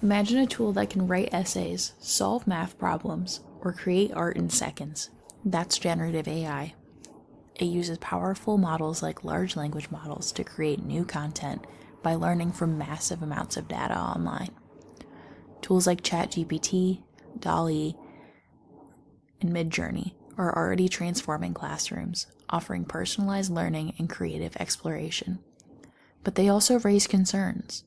Imagine a tool that can write essays, solve math problems, or create art in seconds. That's generative AI. It uses powerful models like large language models to create new content by learning from massive amounts of data online. Tools like ChatGPT, DALL-E, and Midjourney are already transforming classrooms, offering personalized learning and creative exploration. But they also raise concerns.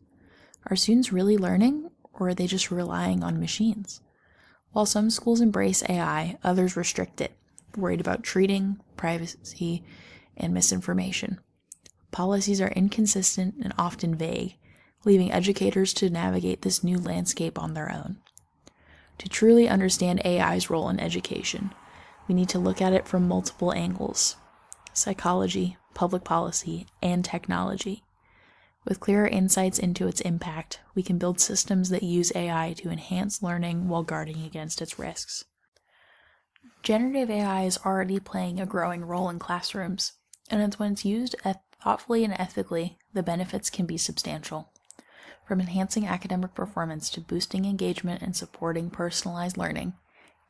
Are students really learning, or are they just relying on machines? While some schools embrace AI, others restrict it, worried about treating, privacy, and misinformation. Policies are inconsistent and often vague, leaving educators to navigate this new landscape on their own. To truly understand AI's role in education, we need to look at it from multiple angles: psychology, public policy, and technology. With clearer insights into its impact, we can build systems that use AI to enhance learning while guarding against its risks. Generative AI is already playing a growing role in classrooms, and when it's used thoughtfully and ethically, the benefits can be substantial. From enhancing academic performance to boosting engagement and supporting personalized learning,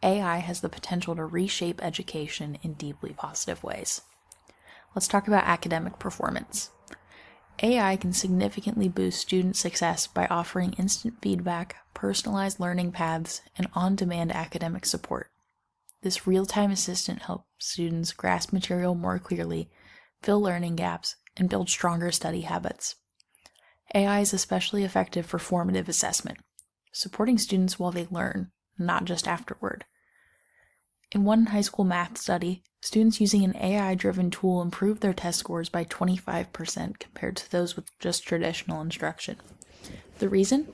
AI has the potential to reshape education in deeply positive ways. Let's talk about academic performance. AI can significantly boost student success by offering instant feedback, personalized learning paths, and on-demand academic support. This real-time assistant helps students grasp material more clearly, fill learning gaps, and build stronger study habits. AI is especially effective for formative assessment, supporting students while they learn, not just afterward. In one high school math study, students using an AI-driven tool improved their test scores by 25% compared to those with just traditional instruction. The reason?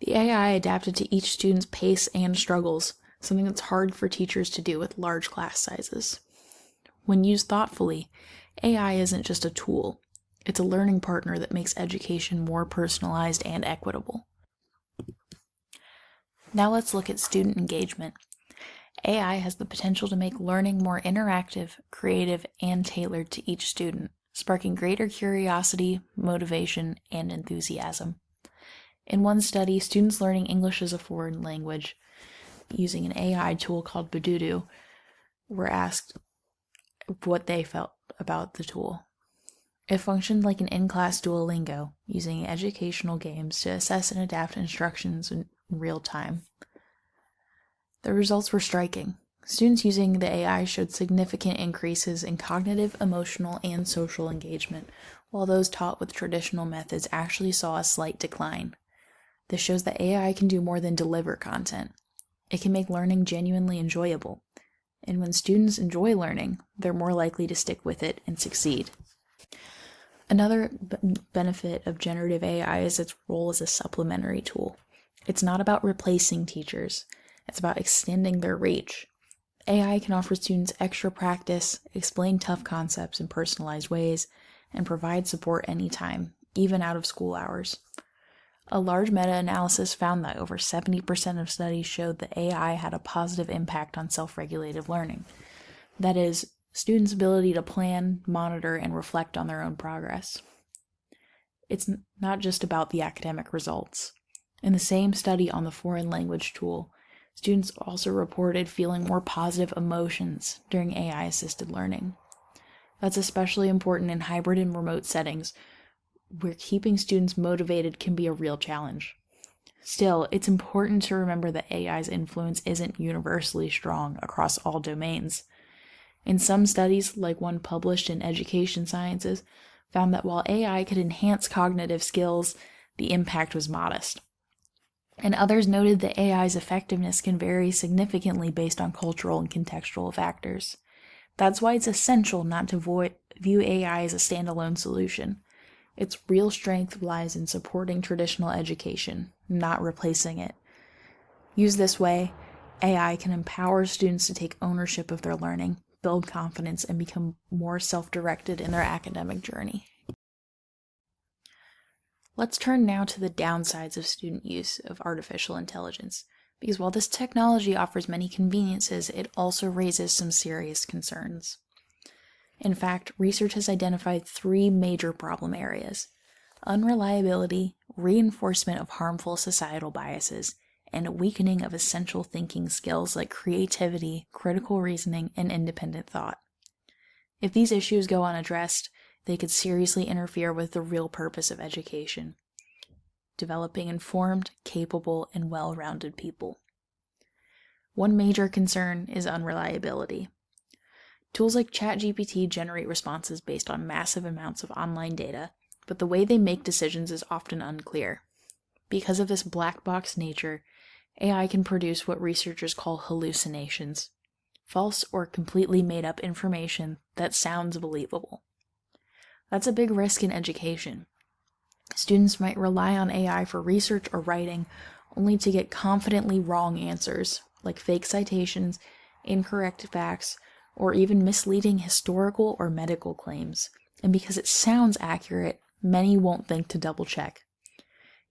The AI adapted to each student's pace and struggles, something that's hard for teachers to do with large class sizes. When used thoughtfully, AI isn't just a tool. It's a learning partner that makes education more personalized and equitable. Now let's look at student engagement. AI has the potential to make learning more interactive, creative, and tailored to each student, sparking greater curiosity, motivation, and enthusiasm. In one study, students learning English as a foreign language using an AI tool called Bududu were asked what they felt about the tool. It functioned like an in-class Duolingo, using educational games to assess and adapt instructions in real time. The results were striking. Students using the AI showed significant increases in cognitive, emotional, and social engagement, while those taught with traditional methods actually saw a slight decline. This shows that AI can do more than deliver content. It can make learning genuinely enjoyable. And when students enjoy learning, they're more likely to stick with it and succeed. Another benefit of generative AI is its role as a supplementary tool. It's not about replacing teachers. It's about extending their reach. AI can offer students extra practice, explain tough concepts in personalized ways, and provide support anytime, even out of school hours. A large meta-analysis found that over 70% of studies showed that AI had a positive impact on self-regulated learning. That is, students' ability to plan, monitor, and reflect on their own progress. It's not just about the academic results. In the same study on the foreign language tool, students also reported feeling more positive emotions during AI-assisted learning. That's especially important in hybrid and remote settings, where keeping students motivated can be a real challenge. Still, it's important to remember that AI's influence isn't universally strong across all domains. In some studies, like one published in Education Sciences, found that while AI could enhance cognitive skills, the impact was modest. And others noted that AI's effectiveness can vary significantly based on cultural and contextual factors. That's why it's essential not to view AI as a standalone solution. Its real strength lies in supporting traditional education, not replacing it. Used this way, AI can empower students to take ownership of their learning, build confidence, and become more self-directed in their academic journey. Let's turn now to the downsides of student use of artificial intelligence, because while this technology offers many conveniences, it also raises some serious concerns. In fact, research has identified 3 major problem areas: unreliability, reinforcement of harmful societal biases, and a weakening of essential thinking skills like creativity, critical reasoning, and independent thought. If these issues go unaddressed, they could seriously interfere with the real purpose of education: developing informed, capable, and well-rounded people. One major concern is unreliability. Tools like ChatGPT generate responses based on massive amounts of online data, but the way they make decisions is often unclear. Because of this black box nature, AI can produce what researchers call hallucinations, false or completely made up information that sounds believable. That's a big risk in education. Students might rely on AI for research or writing only to get confidently wrong answers, like fake citations, incorrect facts, or even misleading historical or medical claims. And because it sounds accurate, many won't think to double check.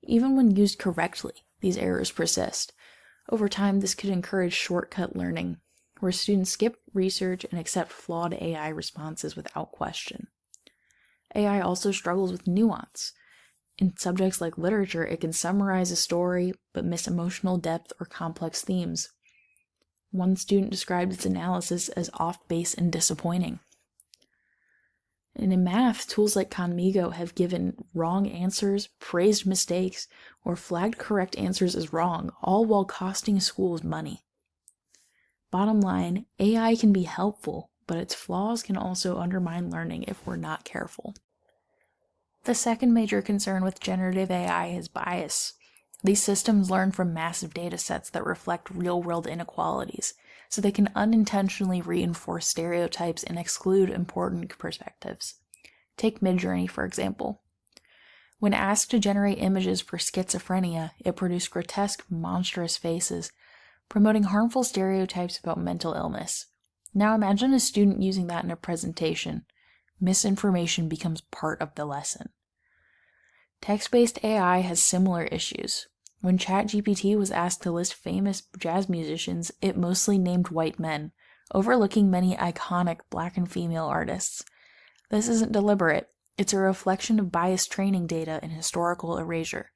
Even when used correctly, these errors persist. Over time, this could encourage shortcut learning, where students skip research and accept flawed AI responses without question. AI also struggles with nuance. In subjects like literature, it can summarize a story but miss emotional depth or complex themes. One student described its analysis as off-base and disappointing. And in math, tools like Conmigo have given wrong answers, praised mistakes, or flagged correct answers as wrong, all while costing schools money. Bottom line, AI can be helpful, but its flaws can also undermine learning if we're not careful. The second major concern with generative AI is bias. These systems learn from massive data sets that reflect real-world inequalities, so they can unintentionally reinforce stereotypes and exclude important perspectives. Take Midjourney, for example. When asked to generate images for schizophrenia, it produced grotesque, monstrous faces, promoting harmful stereotypes about mental illness. Now imagine a student using that in a presentation. Misinformation becomes part of the lesson. Text-based AI has similar issues. When ChatGPT was asked to list famous jazz musicians, it mostly named white men, overlooking many iconic black and female artists. This isn't deliberate. It's a reflection of biased training data and historical erasure.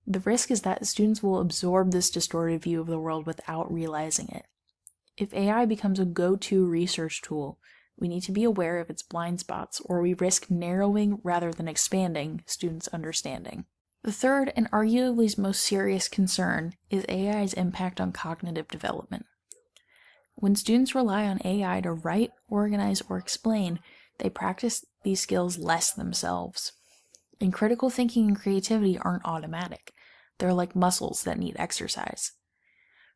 The risk is that students will absorb this distorted view of the world without realizing it. If AI becomes a go-to research tool, we need to be aware of its blind spots, or we risk narrowing rather than expanding students' understanding. The third and arguably most serious concern is AI's impact on cognitive development. When students rely on AI to write, organize, or explain, they practice these skills less themselves. And critical thinking and creativity aren't automatic. They're like muscles that need exercise.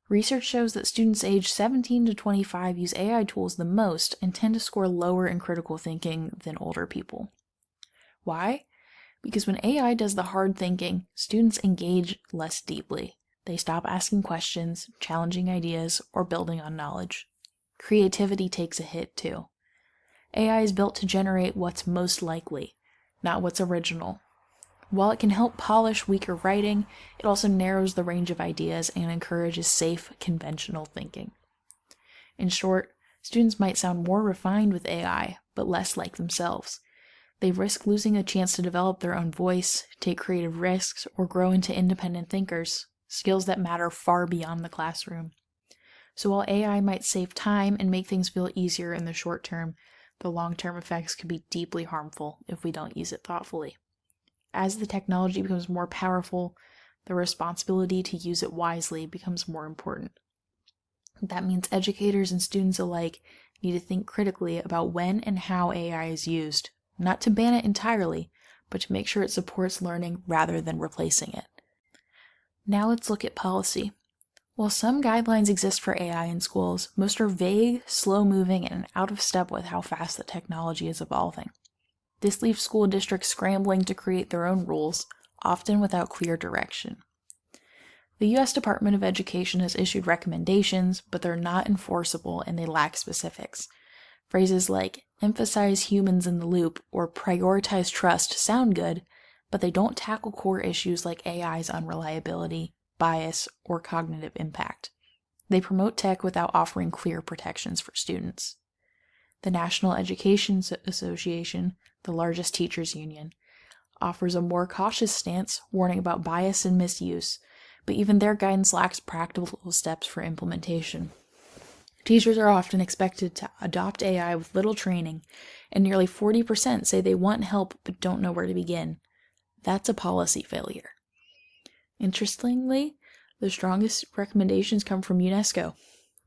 Research shows that students aged 17 to 25 use AI tools the most and tend to score lower in critical thinking than older people. Why? Because when AI does the hard thinking, students engage less deeply. They stop asking questions, challenging ideas, or building on knowledge. Creativity takes a hit too. AI is built to generate what's most likely, not what's original. While it can help polish weaker writing, it also narrows the range of ideas and encourages safe, conventional thinking. In short, students might sound more refined with AI, but less like themselves. They risk losing a chance to develop their own voice, take creative risks, or grow into independent thinkers, skills that matter far beyond the classroom. So while AI might save time and make things feel easier in the short term, the long-term effects could be deeply harmful if we don't use it thoughtfully. As the technology becomes more powerful, the responsibility to use it wisely becomes more important. That means educators and students alike need to think critically about when and how AI is used, not to ban it entirely, but to make sure it supports learning rather than replacing it. Now let's look at policy. While some guidelines exist for AI in schools, most are vague, slow-moving, and out of step with how fast the technology is evolving. This leaves school districts scrambling to create their own rules, often without clear direction. The U.S. Department of Education has issued recommendations, but they're not enforceable and they lack specifics. Phrases like emphasize humans in the loop or prioritize trust sound good, but they don't tackle core issues like AI's unreliability, bias, or cognitive impact. They promote tech without offering clear protections for students. The National Education Association, the largest teachers union, offers a more cautious stance, warning about bias and misuse, but even their guidance lacks practical steps for implementation. Teachers are often expected to adopt AI with little training, and nearly 40% say they want help but don't know where to begin. That's a policy failure. Interestingly, the strongest recommendations come from UNESCO.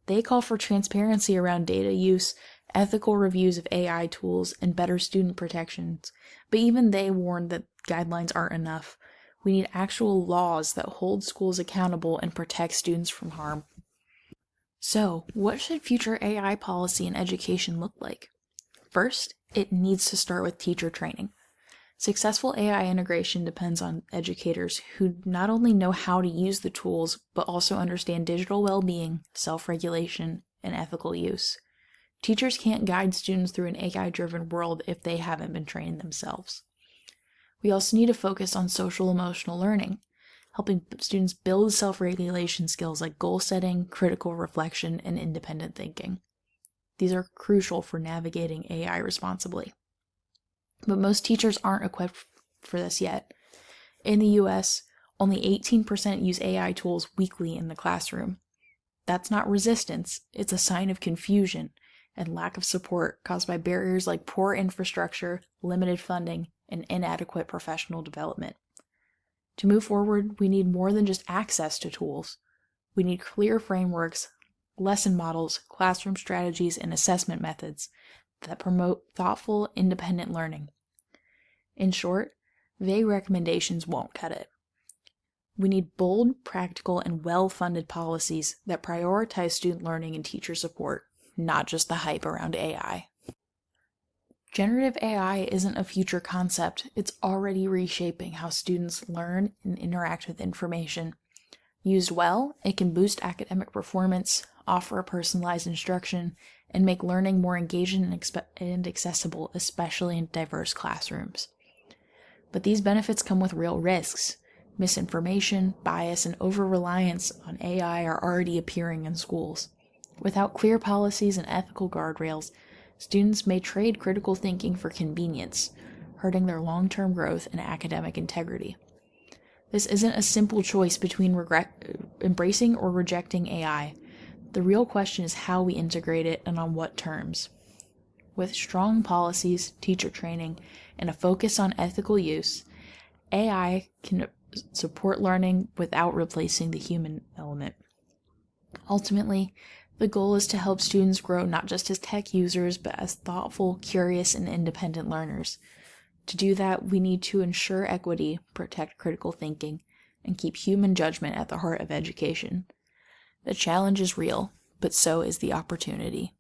They call for transparency around data use, ethical reviews of AI tools, and better student protections. But even they warn that guidelines aren't enough. We need actual laws that hold schools accountable and protect students from harm. So, what should future AI policy in education look like? First, it needs to start with teacher training. Successful AI integration depends on educators who not only know how to use the tools, but also understand digital well-being, self-regulation, and ethical use. Teachers can't guide students through an AI-driven world if they haven't been trained themselves. We also need to focus on social-emotional learning, helping students build self-regulation skills like goal setting, critical reflection, and independent thinking. These are crucial for navigating AI responsibly. But most teachers aren't equipped for this yet. In the US, only 18% use AI tools weekly in the classroom. That's not resistance, it's a sign of confusion and lack of support caused by barriers like poor infrastructure, limited funding, and inadequate professional development. To move forward, we need more than just access to tools. We need clear frameworks, lesson models, classroom strategies, and assessment methods that promote thoughtful, independent learning. In short, vague recommendations won't cut it. We need bold, practical, and well-funded policies that prioritize student learning and teacher support, not just the hype around AI. Generative AI isn't a future concept, it's already reshaping how students learn and interact with information. Used well, it can boost academic performance, offer a personalized instruction, and make learning more engaging and accessible, especially in diverse classrooms. But these benefits come with real risks. Misinformation, bias, and over-reliance on AI are already appearing in schools. Without clear policies and ethical guardrails, students may trade critical thinking for convenience, hurting their long-term growth and academic integrity. This isn't a simple choice between embracing or rejecting AI. The real question is how we integrate it and on what terms. With strong policies, teacher training, and a focus on ethical use, AI can support learning without replacing the human element. Ultimately, the goal is to help students grow not just as tech users, but as thoughtful, curious, and independent learners. To do that, we need to ensure equity, protect critical thinking, and keep human judgment at the heart of education. The challenge is real, but so is the opportunity.